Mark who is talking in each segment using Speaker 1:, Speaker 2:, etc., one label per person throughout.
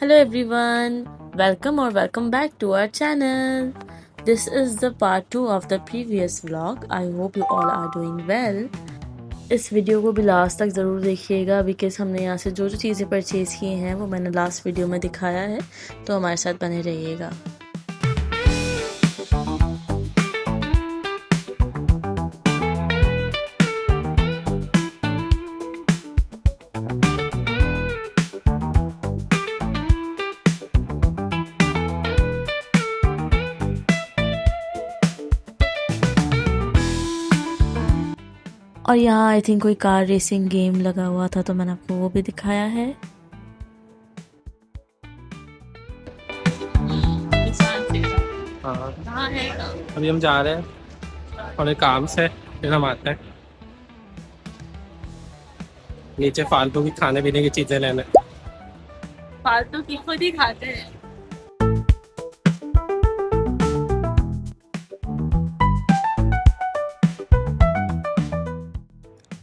Speaker 1: Hello everyone, welcome back to our channel. This is the part 2 of the previous vlog. I hope you all are doing well. इस video को भी last तक ज़रूर देखिएगा because हमने यहाँ से जो चीज़ें परचेज़ की हैं वो मैंने लास्ट वीडियो में दिखाया है, तो हमारे साथ बने रहिएगा। और यहाँ आई थिंक कोई कार रेसिंग गेम लगा हुआ था, तो मैंने आपको वो भी दिखाया है।
Speaker 2: हाँ, अभी हम जा रहे हैं और एक काम से फिर हम आते हैं नीचे फालतू की खाने पीने की चीजें लेने।
Speaker 1: फालतू की खुद ही खाते हैं।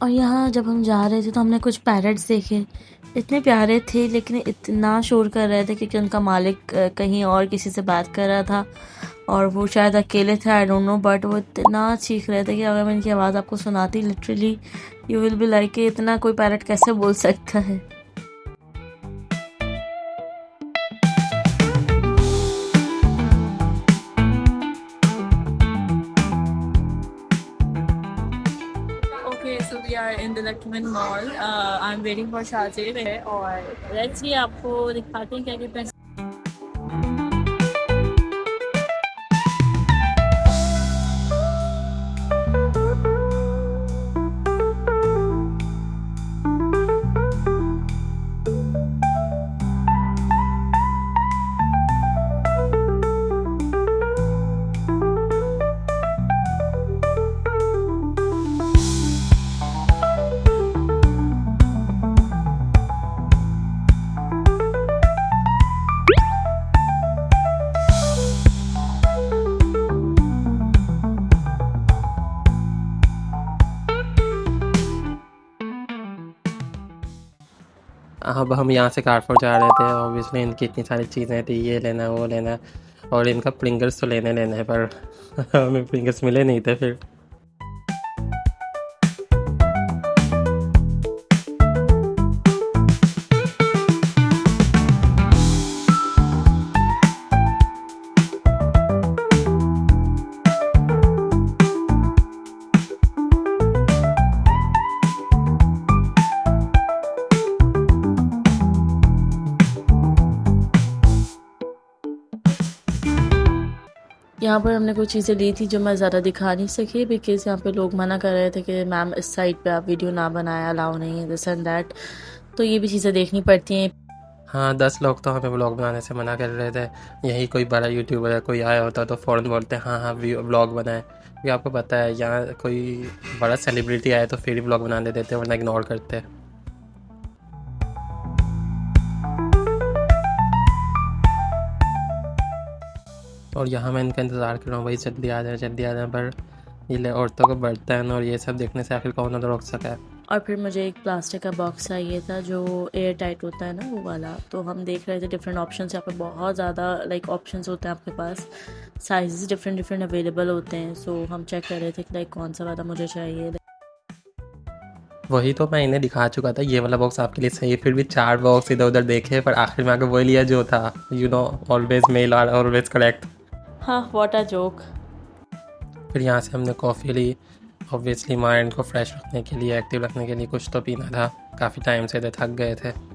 Speaker 1: और यहाँ जब हम जा रहे थे तो हमने कुछ पैरट्स देखे, इतने प्यारे थे लेकिन इतना शोर कर रहे थे क्योंकि उनका मालिक कहीं और किसी से बात कर रहा था और वो शायद अकेले थे, आई डोंट नो, बट वो इतना चीख रहे थे कि अगर मैं इनकी आवाज़ आपको सुनाती literally you will be like कि इतना कोई पैरट कैसे बोल सकता है। So we are in the Lakshman Mall. I'm waiting for Shahzeb और let's see आपको दिखाते हैं क्या क्या पैसे।
Speaker 2: अब हम यहाँ से कारफोर जा रहे थे, ऑब्वियसली इनकी इतनी सारी चीज़ें थी, ये लेना वो लेना, और इनका प्रिंगल्स तो लेने लेने पर हमें प्रिंगल्स मिले नहीं थे फिर।
Speaker 1: यहाँ पर हमने कुछ चीज़ें ली थी जो मैं ज़्यादा दिखा नहीं सकी बिकॉज यहाँ पे लोग मना कर रहे थे कि मैम इस साइड पे आप वीडियो ना बनाया, अलाउ नहीं है, दिस एंड दैट, तो ये भी चीज़ें देखनी पड़ती हैं।
Speaker 2: हाँ, 10 लोग तो हमें व्लॉग बनाने से मना कर रहे थे। यही कोई बड़ा यूट्यूबर या कोई आया होता तो फ़ौरन बोलते हाँ हाँ व्लॉग बनाए, क्योंकि आपको पता है यहाँ कोई बड़ा सेलिब्रिटी आए तो फिर ही व्लॉग बनाने देते, वरना इग्नोर करते। और यहाँ मैं इनका इंतज़ार कर रहा हूँ, भाई जल्दी आ जाए, पर ये औरतों को बर्तन और ये सब देखने से आखिर कौन रोक सका है।
Speaker 1: और फिर मुझे एक प्लास्टिक का बॉक्स चाहिए था जो एयर टाइट होता है ना, वो वाला। तो हम देख रहे थे डिफरेंट ऑप्शंस, यहाँ पे बहुत ज़्यादा लाइक ऑप्शंस होते हैं आपके पास, साइजेस डिफरेंट अवेलेबल होते हैं। सो हम चेक कर रहे थे कि लाइक कौन सा वाला मुझे चाहिए।
Speaker 2: वही तो मैं इन्हें दिखा चुका था, ये वाला बॉक्स आपके लिए सही, फिर भी 4 बॉक्स इधर उधर देखे पर आखिर में आकर वही लिया जो था। You know, always male are always correct.
Speaker 1: हाँ, व्हाट अ जोक।
Speaker 2: फिर यहाँ से हमने कॉफ़ी ली, ऑब्वियसली माइंड को फ्रेश रखने के लिए, एक्टिव रखने के लिए कुछ तो पीना था, काफ़ी टाइम से थक गए थे।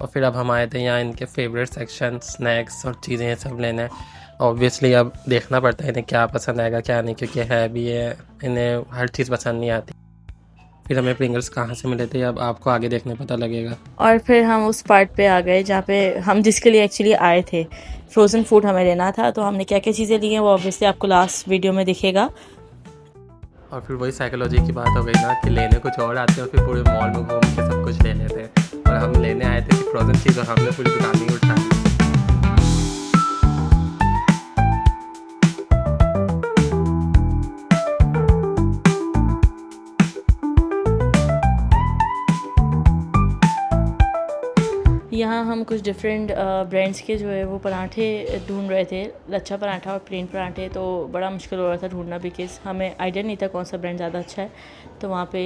Speaker 2: और फिर अब हम आए थे यहाँ इनके फेवरेट सेक्शन, स्नैक्स और चीज़ें सब लेने। ऑब्वियसली अब देखना पड़ता है इन्हें क्या पसंद आएगा क्या नहीं, क्योंकि है भी ये, इन्हें हर चीज़ पसंद नहीं आती। फिर हमें प्रिंगल्स कहाँ से मिले थे अब आपको आगे देखने पता लगेगा।
Speaker 1: और फिर हम उस पार्ट पे आ गए जहाँ पे हम जिसके लिए एक्चुअली आए थे, फ्रोज़न फूड हमें लेना था। तो हमने क्या क्या चीज़ें ली हैं वो ऑब्वियसली आपको लास्ट वीडियो में दिखेगा।
Speaker 2: और फिर वही साइकोलॉजी की बात हो गई ना कि लेने कुछ और आते हैं, फिर पूरे मॉल में घूम के सब कुछ ले लेते हैं। और हम लेने आए थे कि फ्रोज़न चीज़, और हमने पूरी दुकान ही उठा ली।
Speaker 1: यहाँ हम कुछ डिफरेंट ब्रांड्स के जो है वो पराठे ढूंढ रहे थे, लच्छा पराठा और प्लेन पराठे। तो बड़ा मुश्किल हो रहा था ढूंढना, बिकॉज़ हमें आइडिया नहीं था कौन सा ब्रांड ज़्यादा अच्छा है। तो वहाँ पे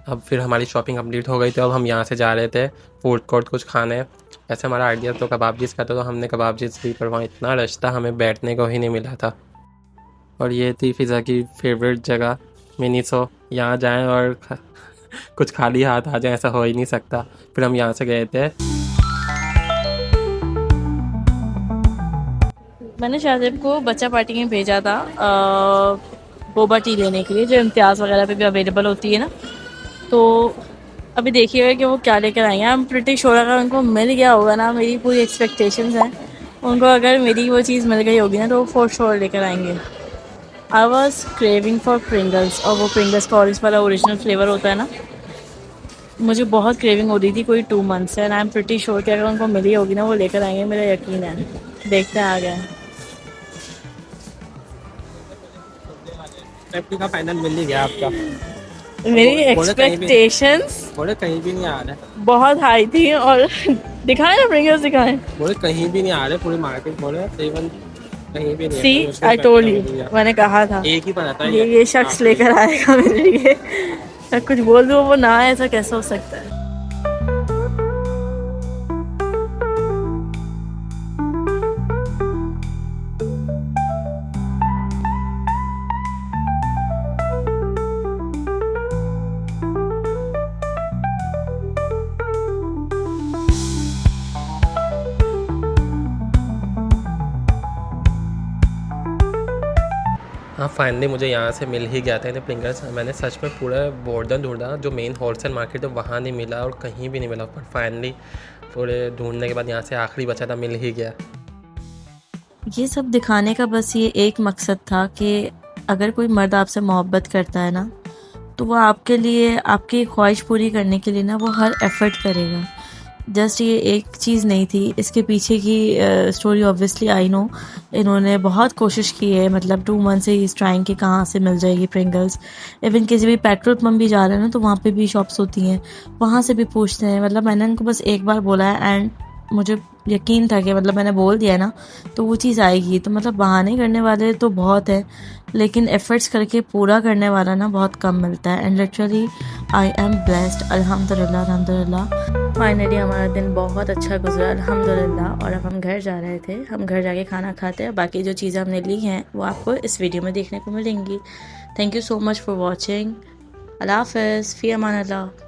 Speaker 2: अब फिर हमारी शॉपिंग कंप्लीट हो गई थी। अब हम यहाँ से जा रहे थे फूड कोर्ट कुछ खाने। ऐसे हमारा आइडिया तो कबाब का था, तो हमने कबाब ली, पर वहाँ इतना रश था हमें बैठने को ही नहीं मिला था। और ये थी फ़िज़ा की फेवरेट जगह मिनीसो। यहाँ जाएं और कुछ खाली हाथ आ जाए, ऐसा हो ही नहीं सकता। फिर हम यहाँ से गए थे।
Speaker 1: मैंने शाहजेब को बच्चा पार्टी में भेजा था बोबा टी लेने के लिए, जो इम्तियाज़ वगैरह पे भी अवेलेबल होती है ना। तो अभी देखिएगा कि वो क्या लेकर आएंगे। आई एम प्रिटी श्योर अगर उनको मिल गया होगा ना, मेरी पूरी एक्सपेक्टेशंस हैं उनको, अगर मेरी वो चीज़ मिल गई होगी ना तो वो फॉर श्योर लेकर आएंगे। I was craving for Pringles, और वो प्रिंगल्स का ऑरेंज वाला ओरिजिनल फ्लेवर होता है ना, मुझे बहुत क्रेविंग हो रही थी कोई 2 मंथ से। And I am pretty sure कि अगर उनको मिली होगी ना वो लेकर आएंगे, मेरा यकीन है। देखते हैं आ गए।
Speaker 2: का फाइनल मिल ही गया आपका।
Speaker 1: मेरी एक्सपेक्टेशंस
Speaker 2: बोले कहीं भी नहीं आ रहे,
Speaker 1: बहुत हाई थी। और दिखाए ना प्रिंगल्स, दिखाए।
Speaker 2: बोले कहीं भी नहीं आ रहे, पूरी मार्केट बोले इवन कहीं भी नहीं।
Speaker 1: सी आई टोल्ड यू, मैंने कहा था
Speaker 2: एक ही पता था
Speaker 1: ये शख्स लेकर आएगा मेरे लिए। मैं कुछ बोल दूँ वो ना आए, ऐसा कैसे हो सकता है।
Speaker 2: हाँ फाइनली मुझे यहाँ से मिल ही गया था इन्हें प्रिंगल्स। मैंने सच में पूरा बोर्डन ढूंढा, जो मेन होलसेल मार्केट है वहाँ नहीं मिला और कहीं भी नहीं मिला, पर फाइनली पूरे ढूंढने के बाद यहाँ से आखिरी बचा था, मिल ही गया।
Speaker 1: ये सब दिखाने का बस ये एक मकसद था कि अगर कोई मर्द आपसे मोहब्बत करता है ना, तो वो आपके लिए, आपकी ख्वाहिश पूरी करने के लिए ना वो हर एफर्ट करेगा। जस्ट ये एक चीज़ नहीं थी, इसके पीछे की स्टोरी ऑब्वियसली आई नो। इन्होंने बहुत कोशिश की है, मतलब 2 मंथ से इस ट्राइंग कि कहाँ से मिल जाएगी प्रिंगल्स। इवन किसी भी पेट्रोल पंप भी जा रहे हैं ना, तो वहाँ पे भी शॉप्स होती हैं, वहाँ से भी पूछते हैं। मतलब मैंने इनको बस एक बार बोला है एंड मुझे यकीन था कि मतलब मैंने बोल दिया ना तो वो चीज़ आएगी। तो मतलब बहाने करने वाले तो बहुत है, लेकिन एफ़र्ट्स करके पूरा करने वाला ना बहुत कम मिलता है। And literally I am blessed, अल्हम्दुलिल्लाह अल्हम्दुलिल्लाह। फाइनली हमारा दिन बहुत अच्छा गुजरा अल्हम्दुलिल्लाह। और अब हम घर जा रहे थे, हम घर जाके खाना खाते हैं। बाकी जो चीज़ें हमने ली हैं वो आपको इस वीडियो में देखने को मिलेंगी। Thank you so much for watching. अल्लाह हाफ़िज़, फ़ी अमान अल्लाह।